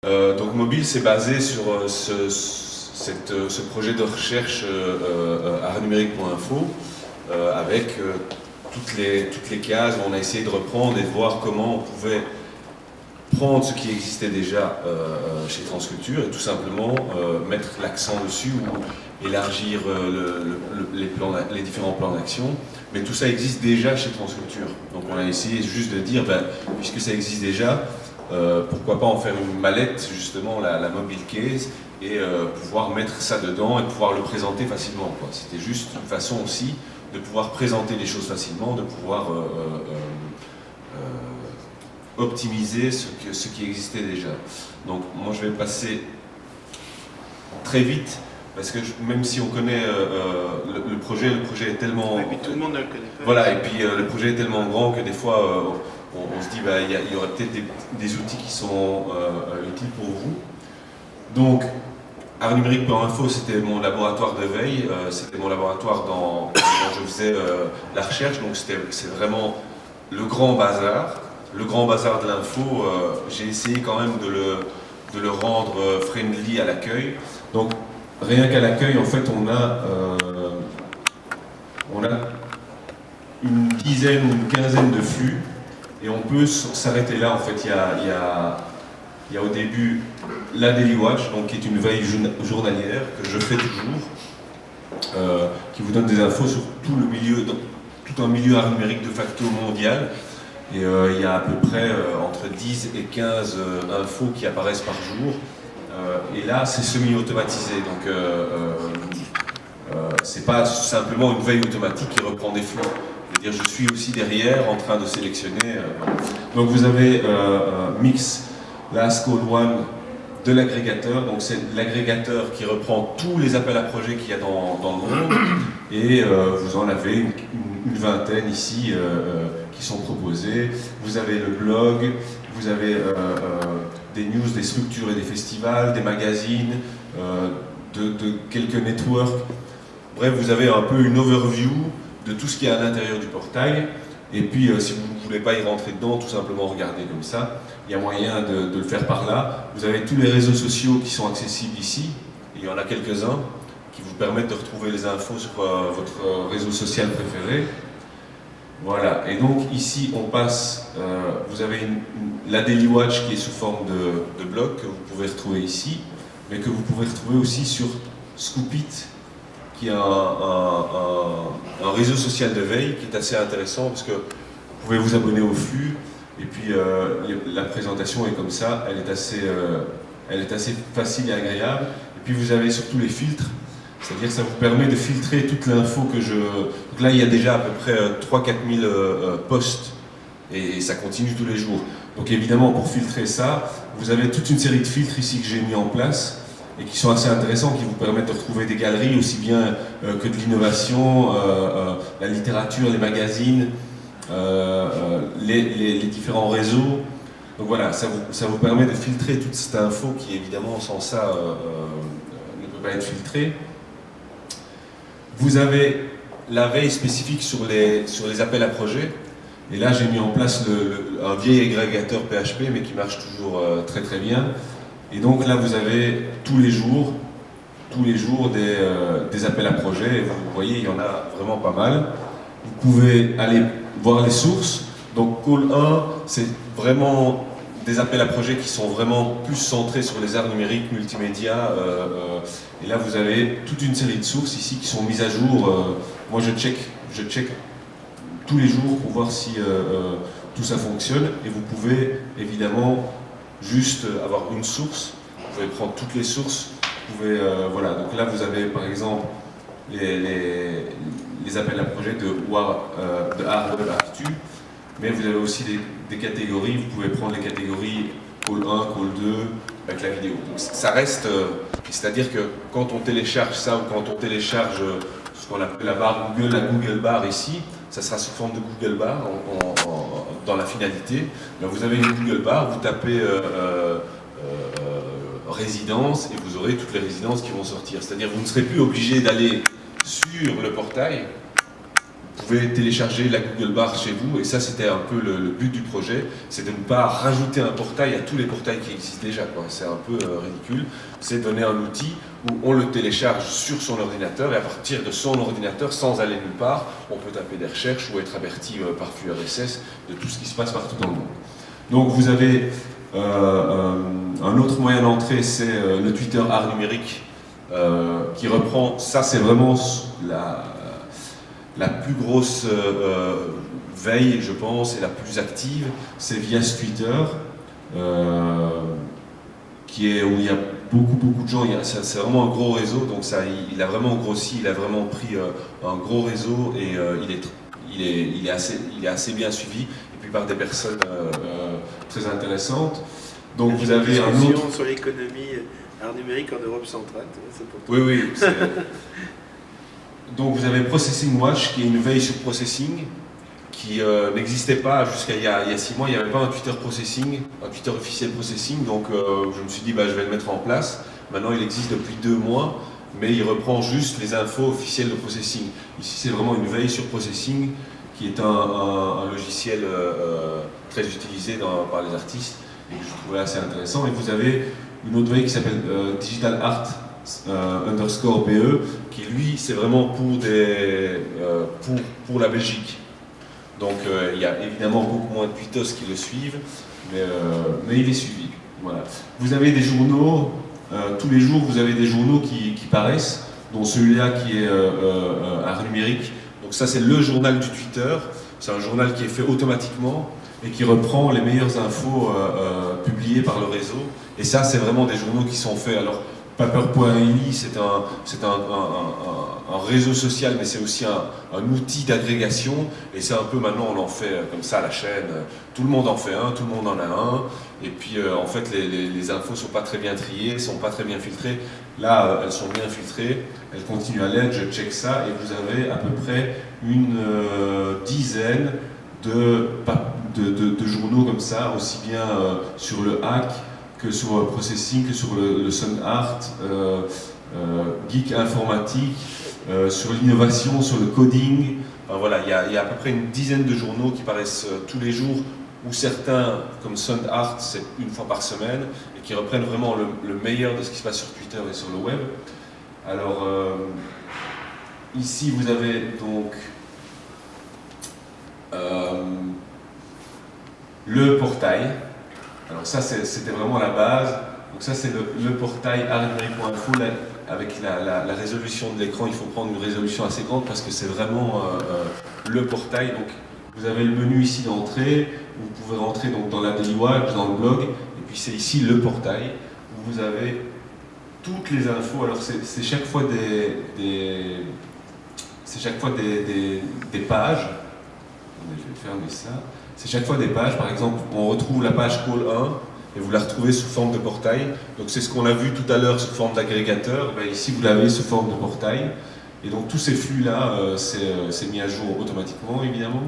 Donc Mobile, c'est basé sur ce projet de recherche artnumérique.info avec toutes les cases où on a essayé de reprendre et de voir comment on pouvait prendre ce qui existait déjà chez Transculture et tout simplement mettre l'accent dessus ou élargir les différents plans d'action. Mais tout ça existe déjà chez Transculture. Donc on a essayé juste de dire, puisque ça existe déjà, pourquoi pas en faire une mallette, justement, la mobile case, et pouvoir mettre ça dedans et pouvoir le présenter facilement. C'était juste une façon aussi de pouvoir présenter les choses facilement, de pouvoir optimiser ce qui existait déjà. Donc moi je vais passer très vite, parce que même si on connaît le projet est tellement... Oui, mais tout le monde ne le connaît pas. Voilà, et puis le projet est tellement grand que des fois on se dit il y aurait peut-être des outils qui sont utiles pour vous. Donc, artnumérique.info, c'était mon laboratoire de veille, c'était mon laboratoire quand je faisais la recherche, donc c'est vraiment le grand bazar de l'info. J'ai essayé quand même de le rendre friendly à l'accueil. Donc, rien qu'à l'accueil, en fait, on a une dizaine ou une quinzaine de flux, et on peut s'arrêter là. En fait, il y a au début la Daily Watch, donc qui est une veille journalière que je fais toujours, qui vous donne des infos sur tout un milieu artnumérique de facto mondial. Et il y a à peu près entre 10 et 15 infos qui apparaissent par jour. Et là, c'est semi-automatisé. Donc, c'est pas simplement une veille automatique qui reprend des flux. C'est-à-dire, je suis aussi derrière en train de sélectionner. Donc, vous avez Mix, Last Call One de l'agrégateur. Donc, c'est l'agrégateur qui reprend tous les appels à projets qu'il y a dans le monde. Et vous en avez une vingtaine ici qui sont proposés. Vous avez le blog, vous avez des news, des structures et des festivals, des magazines, de quelques networks. Bref, vous avez un peu une overview de tout ce qui est à l'intérieur du portail. Et puis, si vous ne voulez pas y rentrer dedans, tout simplement regardez comme ça. Il y a moyen de le faire par là. Vous avez tous les réseaux sociaux qui sont accessibles ici. Il y en a quelques-uns qui vous permettent de retrouver les infos sur votre réseau social préféré. Voilà, et donc ici on passe, vous avez la Daily Watch qui est sous forme de blog que vous pouvez retrouver ici, mais que vous pouvez retrouver aussi sur Scoopit, qui est un réseau social de veille qui est assez intéressant parce que vous pouvez vous abonner au flux, et puis la présentation est comme ça, elle est assez facile et agréable, et puis vous avez surtout les filtres. C'est-à-dire que ça vous permet de filtrer toute l'info que je... Donc là, il y a déjà à peu près 3-4 000 posts, et ça continue tous les jours. Donc évidemment, pour filtrer ça, vous avez toute une série de filtres ici que j'ai mis en place, et qui sont assez intéressants, qui vous permettent de retrouver des galeries aussi bien que de l'innovation, la littérature, les magazines, les différents réseaux. Donc voilà, ça vous permet de filtrer toute cette info qui, évidemment, sans ça, ne peut pas être filtrée. Vous avez la veille spécifique sur les appels à projets. Et là, j'ai mis en place un vieil agrégateur PHP, mais qui marche toujours très très bien. Et donc là, vous avez tous les jours des appels à projets. Et vous voyez, il y en a vraiment pas mal. Vous pouvez aller voir les sources. Donc Call 1, c'est vraiment des appels à projets qui sont vraiment plus centrés sur les arts numériques, multimédia. Et là, vous avez toute une série de sources ici qui sont mises à jour. Moi, je check tous les jours pour voir si tout ça fonctionne. Et vous pouvez évidemment juste avoir une source. Vous pouvez prendre toutes les sources. Vous pouvez, voilà. Donc là, vous avez par exemple les appels à projets de Art Web Actu. Mais vous avez aussi des catégories, vous pouvez prendre les catégories Call 1, Call 2 avec la vidéo. Donc ça reste, c'est-à-dire que quand on télécharge ça, ou quand on télécharge ce qu'on appelle la barre Google, la Google Bar ici, ça sera sous forme de Google Bar dans la finalité. Là, vous avez une Google Bar, vous tapez résidence et vous aurez toutes les résidences qui vont sortir. C'est-à-dire que vous ne serez plus obligé d'aller sur le portail pouvez télécharger la Google Bar chez vous, et ça c'était un peu le but du projet, c'est de ne pas rajouter un portail à tous les portails qui existent déjà, c'est un peu ridicule, c'est donner un outil où on le télécharge sur son ordinateur, et à partir de son ordinateur, sans aller nulle part, on peut taper des recherches ou être averti par flux RSS de tout ce qui se passe partout dans le monde. Donc vous avez un autre moyen d'entrée, c'est le Twitter Art Numérique, qui reprend, ça c'est vraiment la plus grosse veille, je pense, et la plus active, c'est via ce Twitter, où il y a beaucoup de gens, c'est vraiment un gros réseau, donc ça, il a vraiment grossi, il a vraiment pris un gros réseau, et il est assez bien suivi, et puis par des personnes très intéressantes. Donc vous avez un autre... sur l'économie art numérique en Europe centrale, c'est pour toi. Oui. Donc vous avez Processing Watch, qui est une veille sur processing, qui n'existait pas jusqu'à il y a 6 mois. Il n'y avait pas un Twitter processing, un Twitter officiel processing, donc je me suis dit je vais le mettre en place. Maintenant il existe depuis 2 mois, mais il reprend juste les infos officielles de processing. Ici c'est vraiment une veille sur processing, qui est un logiciel très utilisé par les artistes, et que je trouvais assez intéressant. Et vous avez une autre veille qui s'appelle Digital Art _ BE, qui lui c'est vraiment pour la Belgique. Donc il y a évidemment beaucoup moins de tweetos qui le suivent, mais il est suivi. Voilà. Vous avez des journaux, tous les jours vous avez des journaux qui paraissent, dont celui-là qui est Art Numérique. Donc ça c'est le journal du Twitter, c'est un journal qui est fait automatiquement et qui reprend les meilleures infos publiées par le réseau. Et ça c'est vraiment des journaux qui sont faits. Alors Paper.li, c'est un réseau social, mais c'est aussi un outil d'agrégation, et c'est un peu, maintenant on en fait comme ça à la chaîne, tout le monde en fait un, tout le monde en a un, et puis en fait les infos sont pas très bien triées, sont pas très bien filtrées. Là elles sont bien filtrées, elles continuent à l'être, je check ça, et vous avez à peu près une dizaine de journaux comme ça, aussi bien sur le hack, que sur le processing, que sur le sound art, geek informatique, sur l'innovation, sur le coding. Enfin, voilà, il y a à peu près une dizaine de journaux qui paraissent tous les jours, où certains, comme Sound Art, c'est une fois par semaine, et qui reprennent vraiment le meilleur de ce qui se passe sur Twitter et sur le web. Alors, ici vous avez donc le portail. Alors ça c'était vraiment la base. Donc ça c'est le portail artnumérique.info. Avec la résolution de l'écran, il faut prendre une résolution assez grande parce que c'est vraiment le portail. Donc vous avez le menu ici d'entrée, vous pouvez rentrer donc dans la Daily Watch, dans le blog, et puis c'est ici le portail où vous avez toutes les infos. Alors c'est chaque fois des pages. Je vais fermer ça. C'est chaque fois des pages. Par exemple, on retrouve la page Call 1 et vous la retrouvez sous forme de portail. Donc c'est ce qu'on a vu tout à l'heure sous forme d'agrégateur. Ici, vous l'avez sous forme de portail. Et donc tous ces flux-là, c'est mis à jour automatiquement, évidemment.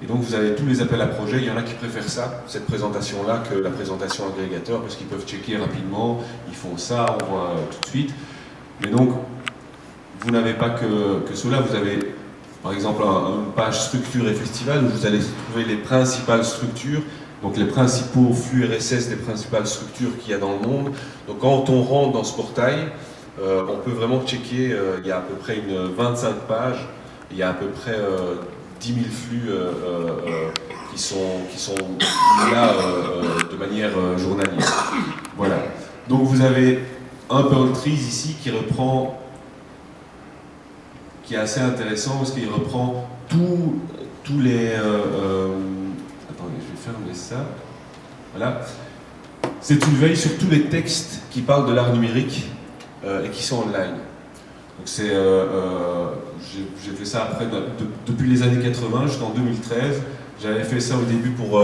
Et donc vous avez tous les appels à projets. Il y en a qui préfèrent ça, cette présentation-là, que la présentation agrégateur, parce qu'ils peuvent checker rapidement. Ils font ça, on voit tout de suite. Mais donc, vous n'avez pas que cela. Vous avez, par exemple, une page structure et festival où vous allez trouver les principales structures, donc les principaux flux RSS des principales structures qu'il y a dans le monde. Donc quand on rentre dans ce portail, on peut vraiment checker, il y a à peu près 25 pages, il y a à peu près 10 000 flux qui sont là de manière journalière. Voilà. Donc vous avez un Perl Trees ici qui est assez intéressant parce qu'il reprend tous les... attendez, je vais fermer ça. Voilà. C'est une veille sur tous les textes qui parlent de l'art numérique et qui sont online. Donc j'ai fait ça après, depuis les années 80 jusqu'en 2013. J'avais fait ça au début pour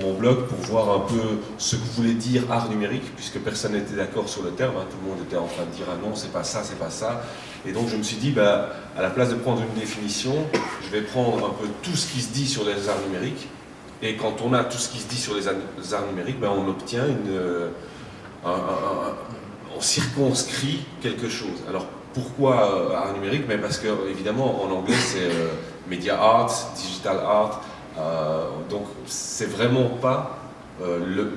mon blog, pour voir un peu ce que voulait dire art numérique, puisque personne n'était d'accord sur le terme, hein. Tout le monde était en train de dire ah non, c'est pas ça, c'est pas ça. Et donc je me suis dit, à la place de prendre une définition, je vais prendre un peu tout ce qui se dit sur les arts numériques. Et quand on a tout ce qui se dit sur les arts numériques, on obtient on circonscrit quelque chose. Alors pourquoi art numérique? Mais parce que, évidemment, en anglais, c'est media art, digital art. Donc, c'est vraiment pas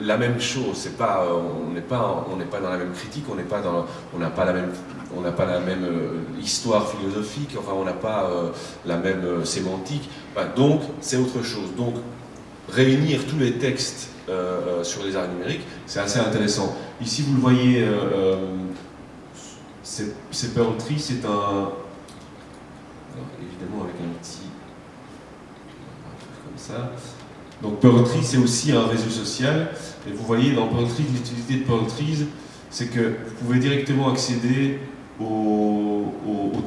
la même chose. C'est pas, on n'est pas dans la même critique, on n'a pas la même histoire philosophique. Enfin, on n'a pas la même sémantique. Enfin, donc, c'est autre chose. Donc, réunir tous les textes sur les arts numériques, c'est assez intéressant. Ici, vous le voyez, c'est Pearl Tree, c'est un... Alors, évidemment, avec un truc comme ça. Donc, Pearl Tree, c'est aussi un réseau social. Et vous voyez, dans Pearl Tree, l'utilité de Pearl Trees, c'est que vous pouvez directement accéder au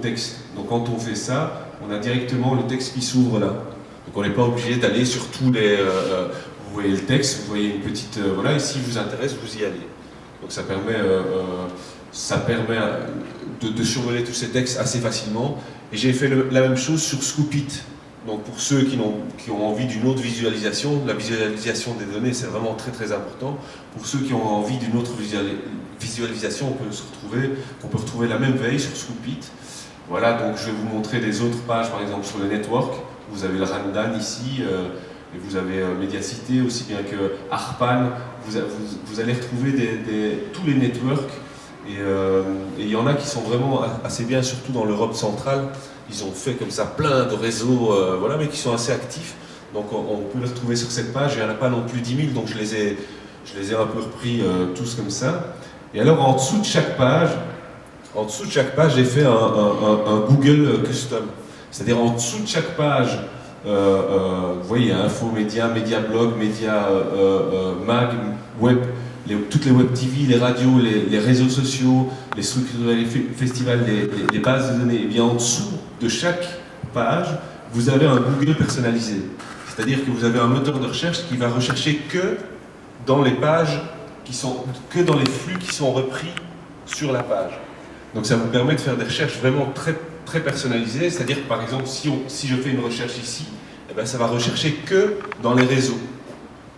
texte. Donc, quand on fait ça, on a directement le texte qui s'ouvre là. Donc, on n'est pas obligé d'aller sur tous les... vous voyez le texte, vous voyez une petite... voilà, et si vous intéresse, vous y allez. Donc ça permet de survoler tous ces textes assez facilement. Et j'ai fait la même chose sur Scoopit. Donc pour ceux qui ont envie d'une autre visualisation, la visualisation des données, c'est vraiment très très important. Pour ceux qui ont envie d'une autre visualisation, on peut retrouver la même veille sur Scoopit. Voilà, donc je vais vous montrer des autres pages, par exemple sur le network. Vous avez le Randan ici, et vous avez Mediacité, aussi bien que Arpan. Vous allez retrouver tous les networks. Et il y en a qui sont vraiment assez bien, surtout dans l'Europe centrale. Ils ont fait comme ça plein de réseaux, voilà, mais qui sont assez actifs. Donc on peut les retrouver sur cette page. Il n'y en a pas non plus 10 000, donc je les ai un peu repris tous comme ça. Et alors en dessous de chaque page, j'ai fait un Google Custom. C'est-à-dire en dessous de chaque page, vous voyez, info, média, média blog, média mag, web, toutes les web TV, les radios, les réseaux sociaux, les structures, les festivals, les bases de données. Et bien en dessous de chaque page, vous avez un Google personnalisé. C'est-à-dire que vous avez un moteur de recherche qui va rechercher que dans les pages que dans les flux qui sont repris sur la page. Donc ça vous permet de faire des recherches vraiment très, très personnalisées. C'est-à-dire que par exemple, si je fais une recherche ici, eh bien, ça va rechercher que dans les réseaux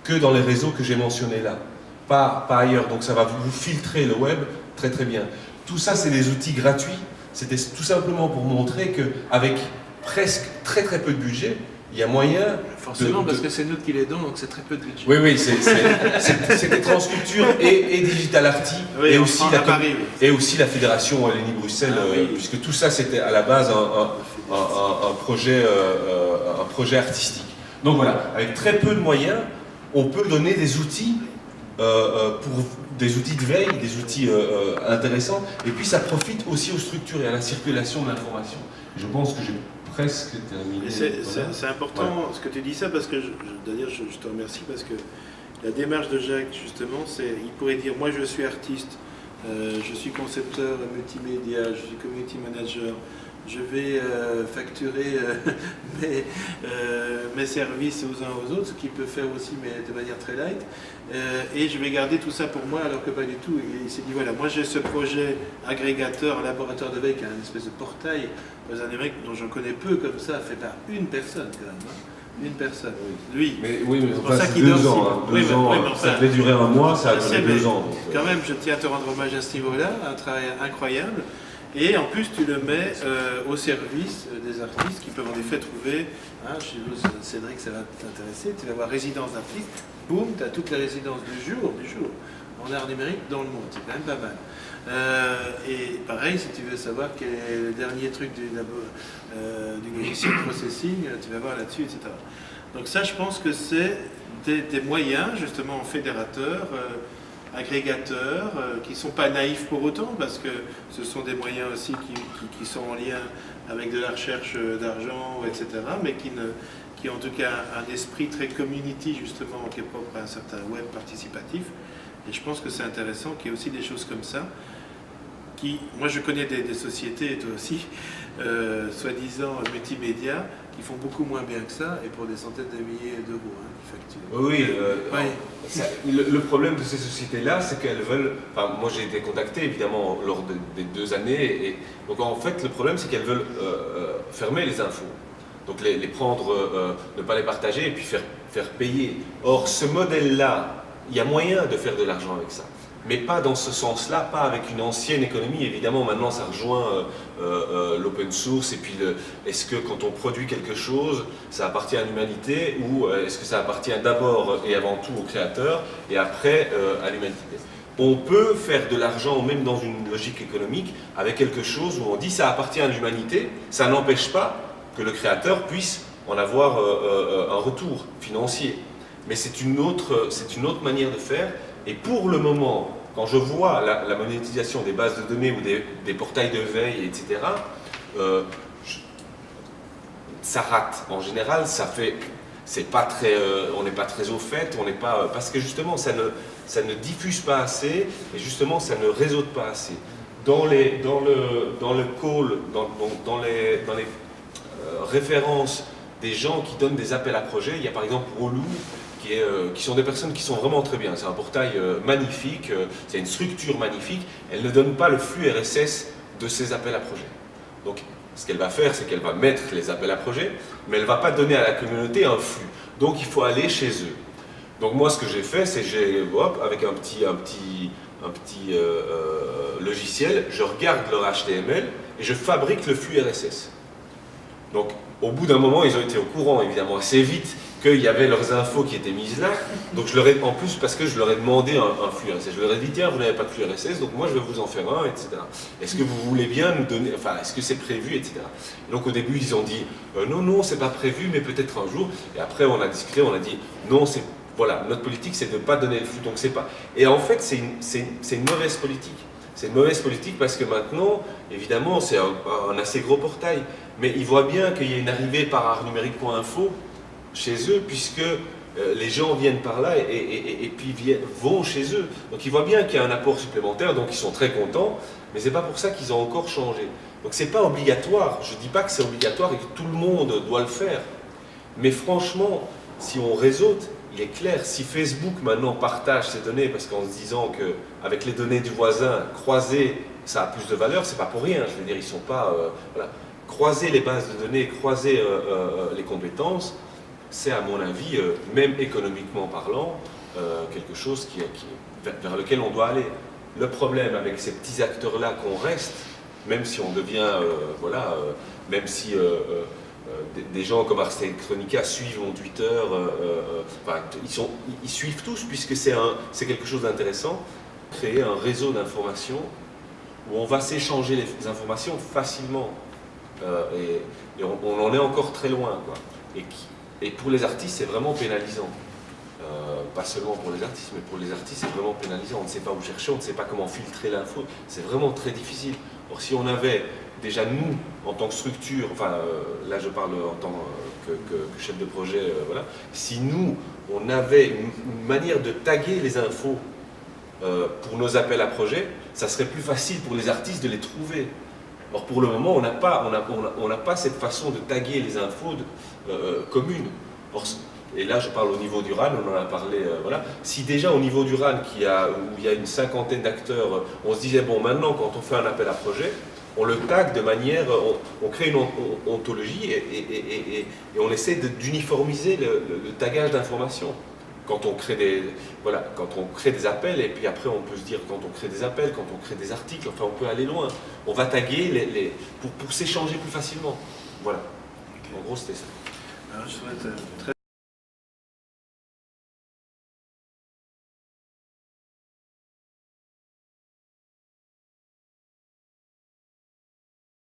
que j'ai mentionnés là. Pas ailleurs, donc ça va vous filtrer le web très très bien. Tout ça, c'est des outils gratuits. C'était tout simplement pour montrer qu'avec presque très très peu de budget, il y a moyen... Forcément, parce que c'est nous qui l'aidons, donc c'est très peu de budget. Oui, c'était Transculture et Digital Arty, oui, et aussi la Fédération Wallonie-Bruxelles, puisque tout ça, c'était à la base un projet artistique. Donc voilà, avec très peu de moyens, on peut donner des outils pour des outils de veille, des outils intéressants, et puis ça profite aussi aux structures et à la circulation de l'information. Je pense que j'ai presque terminé. C'est important ce que tu dis ça, parce que d'ailleurs je te remercie, parce que la démarche de Jacques, justement, il pourrait dire, moi je suis artiste, je suis concepteur multimédia, je suis community manager, je vais facturer mes services aux uns aux autres, ce qu'il peut faire aussi, mais de manière très light, et je vais garder tout ça pour moi, alors que pas du tout. Et il s'est dit, voilà, moi j'ai ce projet agrégateur, un laboratoire de veille, qui a une espèce de portail aux Amériques, dont j'en connais peu comme ça, fait par une personne quand même. Une personne, lui. Mais c'est pour ça qu'il 2 ans. Ça devait durer un mois, ça a duré 2 ans. Donc, quand même, je tiens à te rendre hommage à ce niveau-là, un travail incroyable. Et en plus, tu le mets au service des artistes qui peuvent en effet trouver, chez vous, Cédric, ça va t'intéresser, tu vas voir résidence d'artistes, boum, tu as toutes les résidences du jour, en art numérique dans le monde, c'est quand même pas mal. Et pareil, si tu veux savoir quel est le dernier truc du logiciel processing, tu vas voir là-dessus, etc. Donc ça, je pense que c'est des moyens, justement, fédérateurs, agrégateurs, qui ne sont pas naïfs pour autant, parce que ce sont des moyens aussi qui sont en lien avec de la recherche d'argent, etc., mais qui ont en tout cas un esprit très community, justement, qui est propre à un certain web participatif. Et je pense que c'est intéressant qu'il y ait aussi des choses comme ça, moi je connais des sociétés, et toi aussi, soi-disant multimédia, qui font beaucoup moins bien que ça, et pour des centaines de milliers d'euros qui facturent. Le problème de ces sociétés-là, c'est qu'elles veulent... Enfin, moi j'ai été contacté évidemment lors des 2 années, et donc en fait le problème c'est qu'elles veulent fermer les infos. Donc les prendre, ne pas les partager et puis faire payer. Or ce modèle-là il y a moyen de faire de l'argent avec ça. Mais pas dans ce sens-là, pas avec une ancienne économie. Évidemment, maintenant, ça rejoint l'open source. Et puis, est-ce que quand on produit quelque chose, ça appartient à l'humanité ou est-ce que ça appartient d'abord et avant tout au créateur et après à l'humanité? On peut faire de l'argent, même dans une logique économique, avec quelque chose où on dit ça appartient à l'humanité. Ça n'empêche pas que le créateur puisse en avoir un retour financier. Mais c'est une autre manière de faire. Et pour le moment, quand je vois la monétisation des bases de données ou des portails de veille, etc., ça rate. En général, c'est pas très, on n'est pas très au fait, on n'est pas, parce que justement, ça ne diffuse pas assez, et justement, ça ne réseaute pas assez. Dans les références des gens qui donnent des appels à projets, il y a par exemple Rolou, qui sont des personnes qui sont vraiment très bien. C'est un portail magnifique, c'est une structure magnifique. Elle ne donne pas le flux RSS de ces appels à projets. Donc, ce qu'elle va faire, c'est qu'elle va mettre les appels à projets, mais elle ne va pas donner à la communauté un flux. Donc, il faut aller chez eux. Donc, moi, ce que j'ai fait, c'est avec un petit logiciel, je regarde leur HTML et je fabrique le flux RSS. Donc, au bout d'un moment, ils ont été au courant, évidemment, assez vite, qu'il y avait leurs infos qui étaient mises là. Donc je leur ai, en plus, parce que je leur ai demandé un flux RSS, je leur ai dit, tiens, vous n'avez pas de flux RSS, donc moi je vais vous en faire un, etc. Est-ce que vous voulez bien nous donner, enfin, est-ce que c'est prévu, etc. Et donc au début, ils ont dit, non, c'est pas prévu, mais peut-être un jour. Et après, on a discuté, on a dit, non, voilà, notre politique, c'est de ne pas donner le flux, donc c'est pas. Et en fait, c'est une mauvaise politique. C'est une mauvaise politique parce que maintenant, évidemment, c'est un assez gros portail, mais ils voient bien qu'il y a une arrivée par artnumérique.info chez eux, puisque les gens viennent par là et puis vont chez eux. Donc ils voient bien qu'il y a un apport supplémentaire, donc ils sont très contents, mais c'est pas pour ça qu'ils ont encore changé. Donc c'est pas obligatoire, je dis pas que c'est obligatoire et que tout le monde doit le faire, mais franchement, si on réseaute, il est clair, si Facebook maintenant partage ses données, parce qu'en se disant qu'avec les données du voisin, croiser, ça a plus de valeur, c'est pas pour rien, je veux dire, ils sont pas... voilà. Croiser les bases de données, croiser les compétences, c'est à mon avis, même économiquement parlant, quelque chose vers lequel on doit aller. Le problème avec ces petits acteurs-là qu'on reste, même si on devient, même si des gens comme Ars Electronica suivent mon Twitter, ils suivent tous puisque c'est quelque chose d'intéressant, créer un réseau d'informations où on va s'échanger les informations facilement. Et on en est encore très loin, quoi. Et pour les artistes, c'est vraiment pénalisant. Pas seulement pour les artistes, mais pour les artistes, c'est vraiment pénalisant. On ne sait pas où chercher, on ne sait pas comment filtrer l'info. C'est vraiment très difficile. Or, si on avait déjà, nous, en tant que structure, là je parle en tant que chef de projet, voilà, si nous, on avait une manière de taguer les infos pour nos appels à projets, ça serait plus facile pour les artistes de les trouver. Or, pour le moment, on n'a pas cette façon de taguer les infos communes. Or, et là, je parle au niveau du RAN, on en a parlé, voilà. Si déjà au niveau du RAN, où il y a une cinquantaine d'acteurs, on se disait, bon, maintenant, quand on fait un appel à projet, on le tag de manière, on crée une ontologie et on essaie d'uniformiser le tagage d'informations. Quand on crée des appels, et puis après on peut se dire quand on crée des appels, quand on crée des articles, enfin on peut aller loin. On va taguer pour s'échanger plus facilement. Voilà. En gros, c'était ça. Alors, je souhaite très